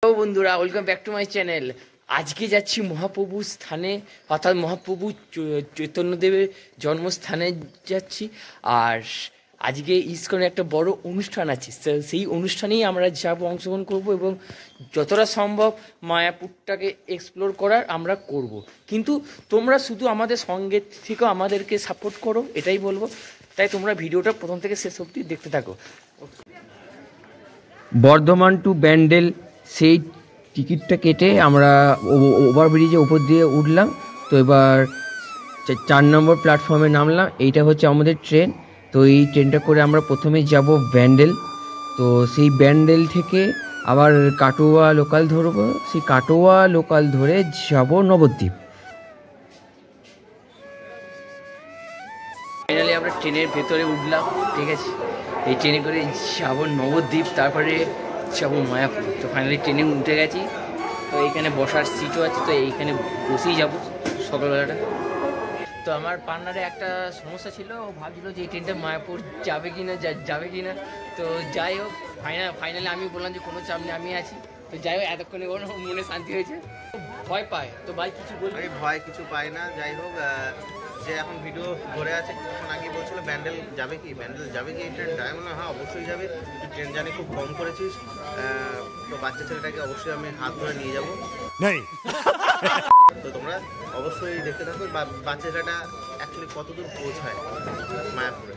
Hello বন্ধুরা, welcome back to my channel. আজকে যাচ্ছি মহাপ্রভুর স্থানে, অর্থাৎ মহাপ্রভু চৈতন্যদেবের জন্মস্থানে যাচ্ছি। আর আজকে ইসকনে একটা বড় অনুষ্ঠান আছে, সেই অনুষ্ঠানেই আমরা যাব, অংশগ্রহণ করব এবং যতটা সম্ভব মায়াপুরটাকে এক্সপ্লোর করার আমরা করব। কিন্তু তোমরা শুধু আমাদের সঙ্গে থেকে আমাদেরকে সাপোর্ট করো, এটাই বলবো। তাই তোমরা ভিডিওটা প্রথম থেকে শেষ অবধি দেখতে থাকো। বর্ধমান টু ব্যান্ডেল সেই টিকিটটা কেটে আমরা ওভারব্রিজের উপর দিয়ে উঠলাম। তো এবার 4 নম্বর প্ল্যাটফর্মে নামলাম। এইটা হচ্ছে আমাদের ট্রেন। তো এই ট্রেনটা করে আমরা প্রথমে যাব ব্যান্ডেল। তো সেই ব্যান্ডেল থেকে আবার কাটোয়া লোকাল ধরবো, সেই কাটোয়া লোকাল ধরে যাব নবদ্বীপ। ফাইনালি আমরা ট্রেনের ভেতরে উঠলাম, ঠিক আছে। এই ট্রেনে করে যাব নবদ্বীপ, তারপরে যাবো মায়াপুর। তো ফাইনালি ট্রেনে উঠে গেছি। তো এইখানে বসার সিটও আছে, তো এইখানে বসেই যাব সকালবেলাটা। তো আমার পার্টনারে একটা সমস্যা ছিল, ও ভাবছিল যে এই ট্রেনটা মায়াপুর যাবে কি না যাবে কি না। তো যাই হোক, ফাইনালি আমি বললাম যে কোনো চাপ নেই, আমি আছি। তো যাই হোক, এতক্ষণে ওর মনে শান্তি হয়েছে। ভয় পায় তো ভাই কিছু বলবি? ভয় কিছু পায় না। যাই হোক, যে এখন ভিডিও ঘুরে আছে, কিছুক্ষণ আগে বলছিল ব্যান্ডেল যাবে কি এই ট্রেনটা। আমি বললাম হ্যাঁ অবশ্যই যাবে, তুই ট্রেন জার্নি খুব কম করেছিস। তো বাচ্চা ছেলেটাকে অবশ্যই আমি হাত ধরে নিয়ে যাবো। তো তোমরা অবশ্যই দেখতে থাকো বাচ্চা ছেলেটা অ্যাকচুয়ালি কতদূর পৌঁছায় মায়াপুরে,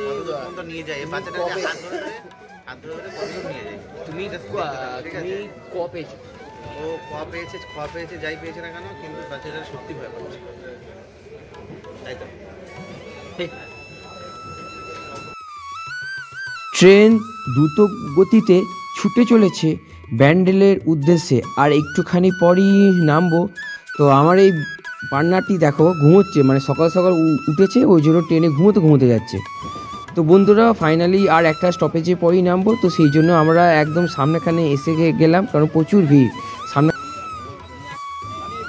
কতদূর পর্যন্ত নিয়ে যায়। এই বাচ্চাটাকে হাত ধরে কতদূর নিয়ে যায়। তুমি ক পেয়েছো? ও খ পেয়েছে যাই পেয়েছে না কেন, কিন্তু বাচ্চাটা সত্যি ভয় পাচ্ছে, তাই তো। ট্রেন দ্রুত গতিতে ছুটে চলেছে ব্যান্ডেলের উদ্দেশ্যে, আর একটুখানি পরই নামবো। তো আমার এই পার্টনারটি দেখো ঘুমোচ্ছে, মানে সকাল সকাল উঠেছে, ওই জন্য ট্রেনে ঘুমোতে যাচ্ছে। তো বন্ধুরা ফাইনালি আর একটা স্টপেজে পরই নামবো। তো সেই জন্য আমরা একদম সামনেখানে এসে গেলাম, কারণ প্রচুর ভিড়,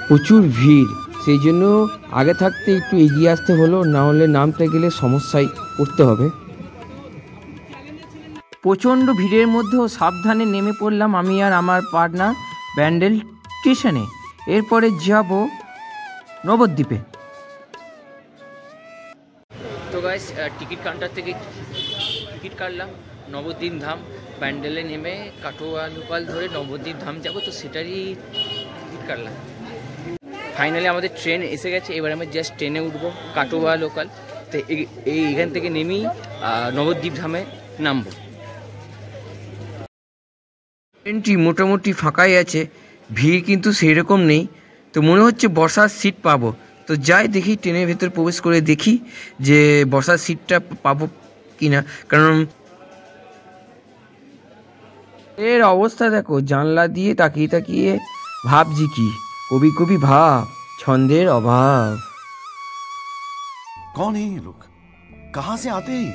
প্রচুর ভিড়। সেই জন্য আগে থাকতে একটু এগিয়ে আসতে হলো, না হলে নামতে গেলে সমস্যায় পড়তে হবে। প্রচণ্ড ভিড়ের মধ্যেও সাবধানে নেমে পড়লাম আমি আর আমার পার্টনার ব্যান্ডেল স্টেশনে। এরপরে যাব নবদ্বীপে। তো গাইস, টিকিট কাউন্টার থেকে টিকিট কাটলাম, নবদ্বীপ ধাম। ব্যান্ডেলে নেমে কাটোয়া লোকাল ধরে নবদ্বীপ ধাম যাব, তো সেটারই টিকিট কাটলাম। ফাইনালি আমাদের ট্রেন এসে গেছে, এবার আমি জাস্ট ট্রেনে উঠবো কাটোয়া লোকাল। তো এইখান থেকে নেমেই নবদ্বীপ ধামে নামবো। ট্রেনটি মোটামুটি ফাঁকাই আছে, ভিড় কিন্তু সেই রকম নেই। তো মনে হচ্ছে বসার সিট পাবো। তো যাই দেখি, ট্রেনের ভেতর প্রবেশ করে দেখি যে বসার সিটটা পাবো কিনা। কারণ এর অবস্থা দেখো, জানলা দিয়ে তাকিয়ে তাকিয়ে ভাবছি কি, কবি ভাব, ছন্দের অভাব। कौन है ये लोग, कहां से आते हैं?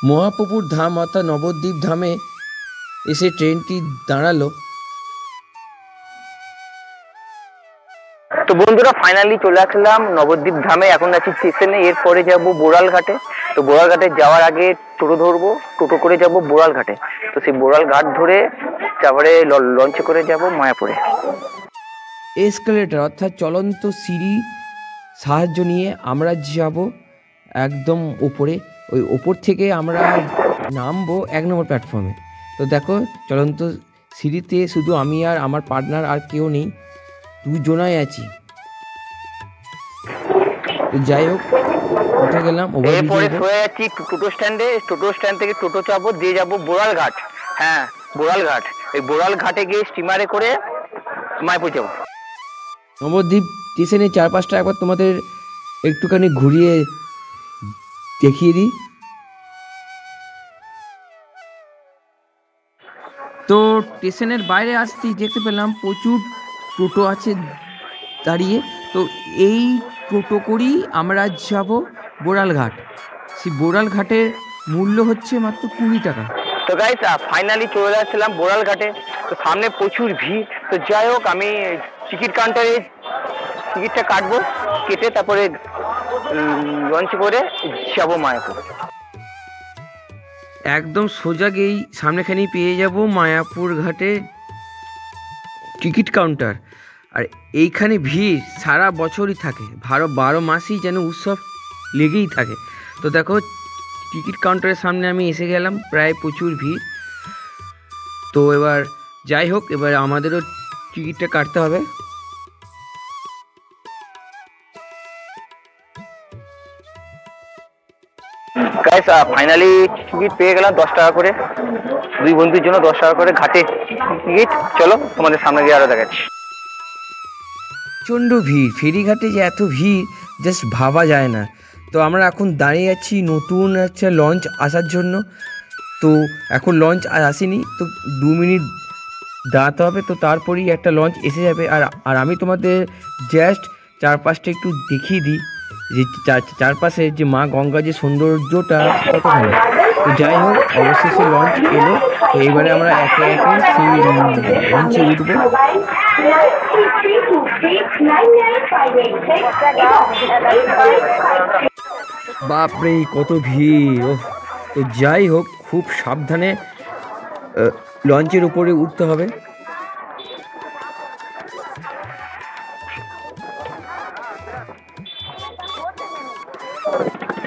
মহাপ্রভুর ধাম অর্থাৎ নবদ্বীপ ধামে এসে ট্রেনটি দাঁড়ালো। তো বন্ধুরা ফাইনালি চলে আসলাম নবদ্বীপ ধামে। এখন আছি স্টেশনে, এরপরে যাব বোড়াল ঘাটে। তো বোড়াল ঘাটে যাওয়ার আগে টোটো ধরবো, টোটো করে যাব বোড়াল ঘাটে। তো সেই বোড়াল ঘাট ধরে তারপরে লঞ্চে করে যাব মায়াপুরে। এসকেলেটর অর্থাৎ চলন্ত সিঁড়ি সাহায্য নিয়ে আমরা যাব একদম ওপরে। ওই ওপর থেকে আমরা নামবো 1 নম্বর প্ল্যাটফর্মে। তো দেখো চলন্ত সিঁড়িতে শুধু আমি আর আমার পার্টনার, আর কেউ নেই, 2 জনাই আছি। তো যাই হোক, উঠে গেলাম। এরপরে হয়ে যাচ্ছি টোটো স্ট্যান্ডে। টোটো স্ট্যান্ড থেকে টোটো চাপবো, দিয়ে যাবো বোড়াল ঘাট। হ্যাঁ, বোড়াল ঘাট। এই বোড়াল ঘাটে গিয়ে স্টিমারে করে মায়াপুর যাবো। নবদ্বীপ স্টেশনের চারপাশটা একবার তোমাদের একটুখানি ঘুরিয়ে দেখিয়ে দিই। তো স্টেশনের বাইরে আসতেই দেখতে পেলাম প্রচুর টোটো আছে দাঁড়িয়ে। তো এই টোটো করেই আমরা যাব বোড়াল ঘাট। সেই বোড়াল ঘাটের মূল্য হচ্ছে মাত্র 20 টাকা। তো গাইস ফাইনালি চলে যাচ্ছিলাম বোড়াল ঘাটে। তো সামনে প্রচুর ভিড়। তো যাই হোক, আমি টিকিট কাউন্টারে টিকিটটা কাটবো, কেটে তারপরে লঞ্চ করে যাবো মায়াপুর। একদম সোজা গিয়েই সামনেখানেই পেয়ে যাব মায়াপুর ঘাটে টিকিট কাউন্টার। আর এইখানে ভিড় সারা বছরই থাকে, 12 মাসই যেন উৎসব লেগেই থাকে। তো দেখো টিকিট কাউন্টারের সামনে আমি এসে গেলাম, প্রায় প্রচুর ভিড়। তো এবার যাই হোক, এবার আমাদেরও টিকিটটা কাটতে হবে। গাইস ফাইনালি টিকিট পেয়ে গেলাম 10 টাকা করে, 2 বন্ধুর জন্য 10 টাকা করে ঘাটে টিকিট। চলো তোমাদের সামনে গিয়ে আরো দেখাচ্ছি। প্রচণ্ড ভিড়, ফেরিঘাটে যে এত ভিড় জাস্ট ভাবা যায় না। তো আমরা এখন দাঁড়িয়ে আছি নতুন একটা লঞ্চ আসার জন্য। তো এখন লঞ্চ আসেনি, তো 2 মিনিট দাঁড়াতে হবে, তো তারপরেই একটা লঞ্চ এসে যাবে। আর আমি তোমাদের জাস্ট চারপাশটা একটু দেখিয়ে দিই, যে চারপাশে যে মা গঙ্গা যে সৌন্দর্যটা কতখানি। তো যাই হোক, অবশেষে লঞ্চ এলো। তো এবারে আমরা একে একে সেই লঞ্চে উঠবো। বাপরে কত ভিড়! ও, তো যাই হোক, খুব সাবধানে লঞ্চের উপরে উঠতে হবে।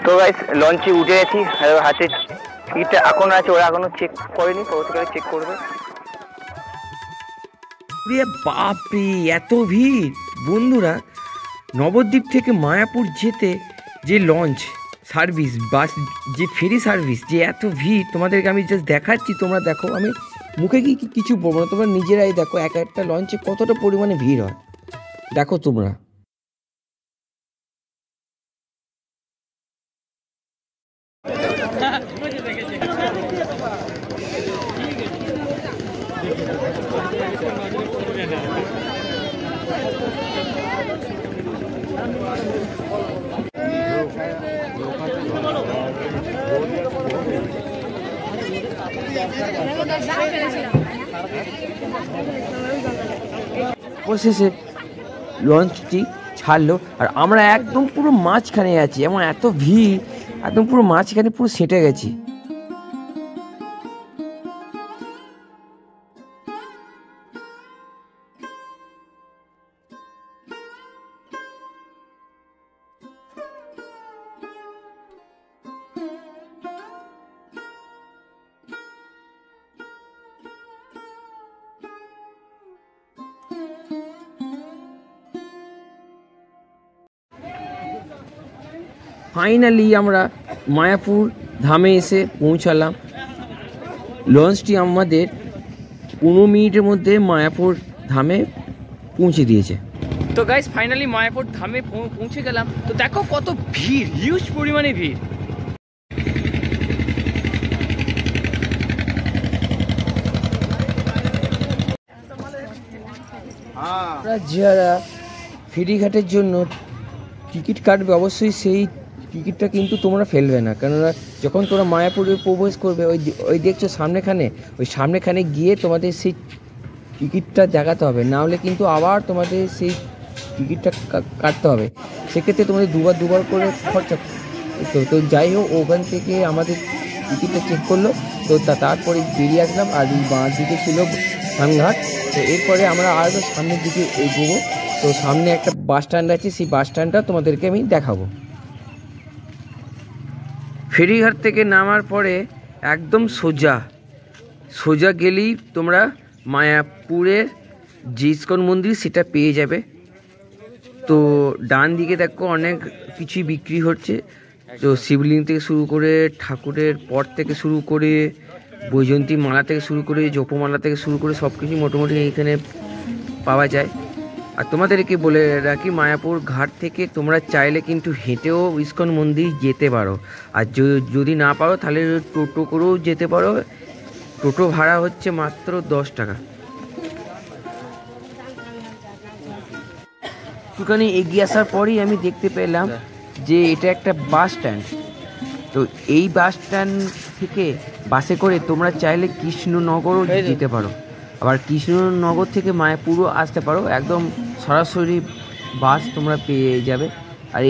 তো গাইস লঞ্চে উঠে গেছি, হাতে টিকিটটা এখন আছে, ওরা এখনো চেক করেনি, পরবর্তীকালে চেক করবে। বাপরে এত ভিড়! বন্ধুরা, নবদ্বীপ থেকে মায়াপুর যেতে যে লঞ্চ সার্ভিস, বাস, যে ফেরি সার্ভিস, যে এত ভিড় তোমাদেরকে আমি জাস্ট দেখাচ্ছি, তোমরা দেখো। আমি মুখে কিছু বলবো না, তোমরা নিজেরাই দেখো এক একটা লঞ্চে কতটা পরিমাণে ভিড় হয়, দেখো তোমরা। অবশেষে লঞ্চটি ছাড়লো, আর আমরা একদম পুরো মাঝখানে আছি, এমন এত ভিড়, একদম পুরো মাঝখানে পুরো সেঁটে গেছি। ফাইনালি আমরা মায়াপুর ধামে এসে পৌঁছালাম। লঞ্চটি আমাদের 15 মিনিটের মধ্যে মায়াপুর ধামে পৌঁছে দিয়েছে। তো গাইস ফাইনালি মায়াপুর ধামে পৌঁছে গেলাম। তো দেখো কত ভিড়, হিউজ পরিমাণে ভিড়। যারা ফেরিঘাটের জন্য টিকিট কাটবে, অবশ্যই সেই টিকিটটা কিন্তু তোমরা ফেলবে না, কেননা যখন তোমরা মায়াপুরে প্রবেশ করবে, ওই দেখছো সামনেখানে, ওই সামনেখানে গিয়ে তোমাদের সেই টিকিটটা দেখাতে হবে, না হলে কিন্তু আবার তোমাদের সেই টিকিটটা কাটতে হবে। সেক্ষেত্রে তোমাদের দুবার করে খরচা। তো যাই হোক, ওখান থেকে আমাদের টিকিটটা চেক করলো, তো তারপরে বেরিয়ে আসলাম। আর এই বাঁ দিকে ছিল স্নানঘাট। তো এরপরে আমরা আরও সামনের দিকে এগোবো। তো সামনে একটা বাস স্ট্যান্ড আছে, সেই বাস স্ট্যান্ডটা তোমাদেরকে আমি দেখাবো। ফেরিঘাট থেকে নামার পরে একদম সোজা গেলেই তোমরা মায়াপুরের যে ইস্কন মন্দির সেটা পেয়ে যাবে। তো ডান দিকে দেখো অনেক কিছুই বিক্রি হচ্ছে। তো শিবলিঙ্গ থেকে শুরু করে, ঠাকুরের পট থেকে শুরু করে, বৈজন্তী মালা থেকে শুরু করে, জপমালা থেকে শুরু করে সব কিছু মোটামুটি এইখানে পাওয়া যায়। আর তোমাদেরকে বলে রাখি, মায়াপুর ঘাট থেকে তোমরা চাইলে কিন্তু হেঁটেও ইস্কন মন্দির যেতে পারো। আর যদি না পারো তাহলে টোটো করেও যেতে পারো। টোটো ভাড়া হচ্ছে মাত্র 10 টাকা। একটুখানি এগিয়ে আসার পরেই আমি দেখতে পেলাম যে এটা একটা বাস স্ট্যান্ড। তো এই বাস স্ট্যান্ড থেকে বাসে করে তোমরা চাইলে কৃষ্ণনগরও যেতে পারো, আবার কৃষ্ণনগর থেকে মায়াপুরও আসতে পারো। একদম সরাসরি বাস তোমরা পেয়ে যাবে। আর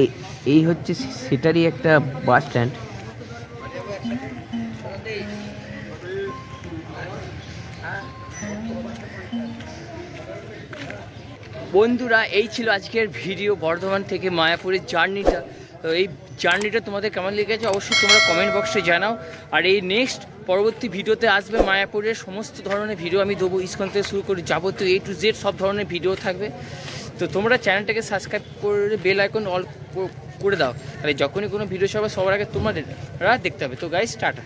এই হচ্ছে সেটারই একটা বাস স্ট্যান্ড। বন্ধুরা এই ছিল আজকের ভিডিও বর্ধমান থেকে মায়াপুরের জার্নিটা। তো এই জার্নিটা তোমাদের কেমন লেগেছে অবশ্যই তোমরা কমেন্ট বক্সে জানাও। আর এই নেক্সট পরবর্তী ভিডিওতে আসবে মায়াপুরের সমস্ত ধরনের ভিডিও আমি দেবো, ইসকন থেকে শুরু করে যাবতীয় A to Z সব ধরনের ভিডিও থাকবে। তো তোমরা চ্যানেলটাকে সাবস্ক্রাইব করে বেল আইকন অল করে দাও, তাহলে যখনই কোনো ভিডিও সবার আগে তোমরা দেখতে হবে। তো গাইস টাটা।